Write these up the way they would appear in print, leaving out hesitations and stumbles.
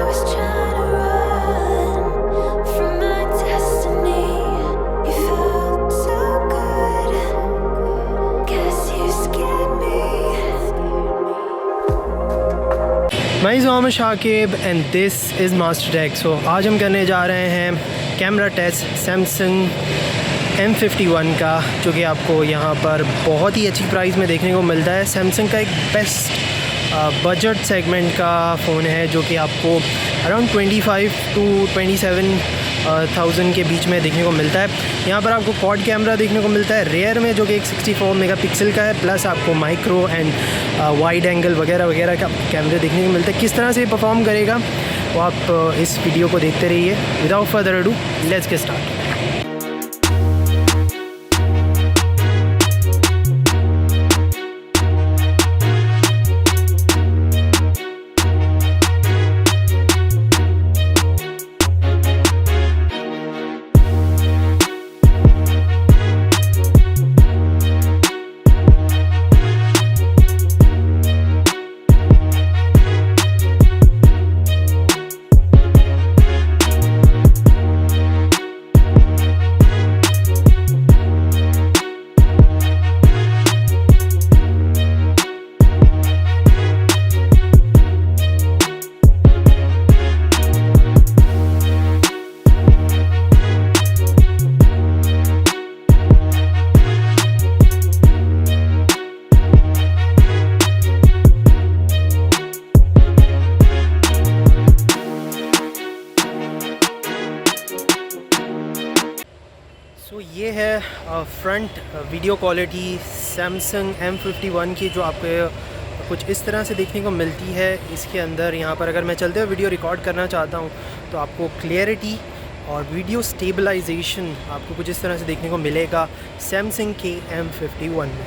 was trying to run from my destiny. You felt so good. Guess you scared me. मैं Mohammad Shakib and this is master tech. So आज हम करने जा रहे हैं कैमरा टेस्ट सैमसंग M51 का, जो कि आपको यहाँ पर बहुत ही अच्छी प्राइस में देखने को मिलता है। सैमसंग का एक बेस्ट बजट सेगमेंट का फ़ोन है, जो कि आपको अराउंड 25 to 27,000 के बीच में देखने को मिलता है। यहाँ पर आपको क्वाड कैमरा देखने को मिलता है रेयर में, जो कि एक 64 मेगापिक्सल का है, प्लस आपको माइक्रो एंड वाइड एंगल वगैरह वगैरह का कैमरे देखने को मिलता है। किस तरह से परफॉर्म करेगा वो आप इस वीडियो को देखते रहिए। Without further ado let's get start. तो ये है front video quality Samsung M51 की, जो आपको कुछ इस तरह से देखने को मिलती है। इसके अंदर यहाँ पर अगर मैं चलते हुए वीडियो रिकॉर्ड करना चाहता हूँ तो आपको क्लियरिटी और वीडियो स्टेबलाइजेशन आपको कुछ इस तरह से देखने को मिलेगा सैमसंग के M51 में।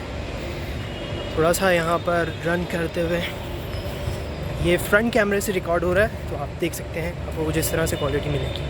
थोड़ा सा यहाँ पर रन करते हुए ये फ्रंट कैमरे से रिकॉर्ड हो रहा है, तो आप देख सकते हैं आपको कुछ इस तरह से क्वालिटी मिलेगी।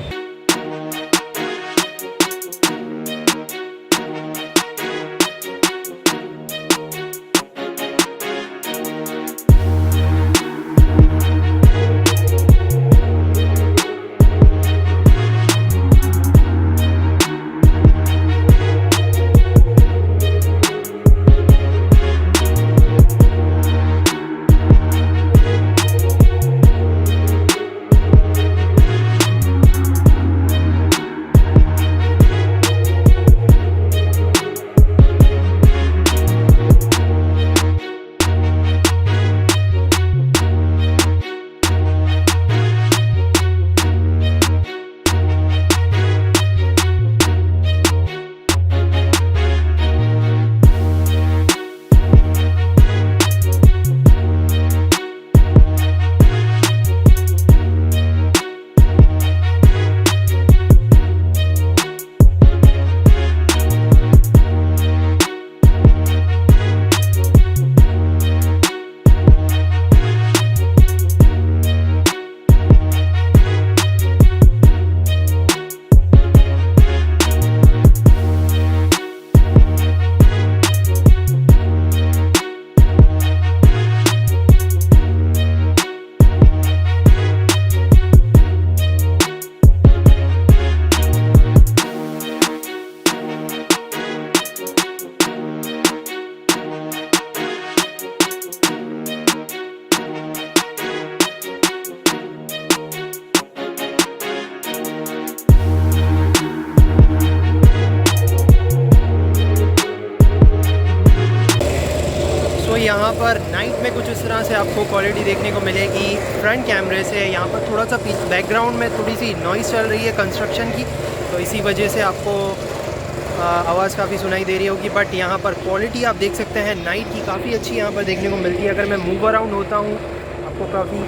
यहाँ पर नाइट में कुछ इस तरह से आपको क्वालिटी देखने को मिलेगी फ्रंट कैमरे से। यहाँ पर थोड़ा सा बैकग्राउंड में थोड़ी सी नॉइज़ चल रही है कंस्ट्रक्शन की, तो इसी वजह से आपको आवाज़ काफ़ी सुनाई दे रही होगी। बट यहाँ पर क्वालिटी आप देख सकते हैं नाइट की काफ़ी अच्छी यहाँ पर देखने को मिलती है। अगर मैं मूव अराउंड होता हूँ आपको काफ़ी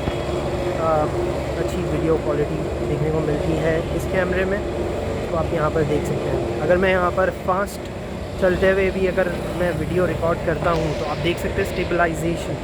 अच्छी वीडियो क्वालिटी देखने को मिलती है इस कैमरे में, तो आप यहाँ पर देख सकते हैं। अगर मैं यहाँ पर फास्ट चलते हुए भी अगर मैं वीडियो रिकॉर्ड करता हूँ तो आप देख सकते हैं स्टेबलाइजेशन